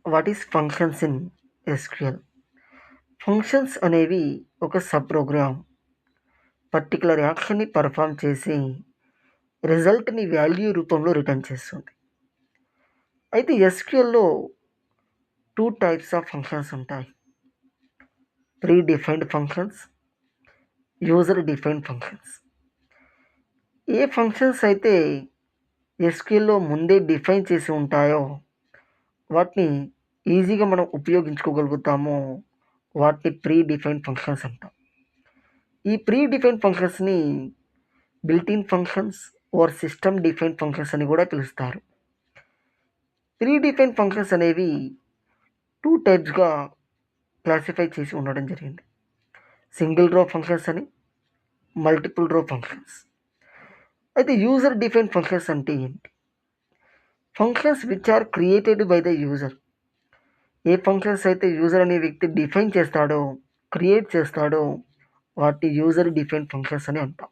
What is functions in SQL? Functions అనేవి ఒక sub program particular యాక్షన్‌ని పెర్ఫార్మ్ చేసి రిజల్ట్‌ని వాల్యూ రూపంలో రిటర్న్ చేస్తుంది. అయితే ఎస్క్యూఎల్‌లో 2 టైప్స్ ఆఫ్ ఫంక్షన్స్ ఉంటాయి. Pre defined functions, user defined functions. ఏ ఫంక్షన్స్ అయితే ఎస్క్యూఎల్‌లో ముందే డిఫైన్ చేసి ఉంటాయో వాటిని ఈజీగా మనం ఉపయోగించుకోగలుగుతామో వాటిని ప్రీ డిఫైన్డ్ ఫంక్షన్స్ అంటాం. ఈ ప్రీ డిఫైన్డ్ ఫంక్షన్స్‌ని built in functions or system defined functions అని కూడా పిలుస్తారు. ప్రీ డిఫైన్డ్ ఫంక్షన్స్ అనేవి 2 టైప్స్‌గా క్లాసిఫై చేసి ఉండడం జరిగింది. సింగిల్ రో ఫంక్షన్స్ అని, మల్టిపుల్ రో ఫంక్షన్స్. అయితే యూజర్ డిఫైన్డ్ ఫంక్షన్స్ అంటే ఏంటి? Functions which are created by the user. ఏ ఫంక్షన్స్ అయితే యూజర్ అనే వ్యక్తి డిఫైన్ చేస్తాడో, క్రియేట్ చేస్తాడో వాటిని యూజర్ డిఫైన్డ్ ఫంక్షన్స్ అని అంటాం.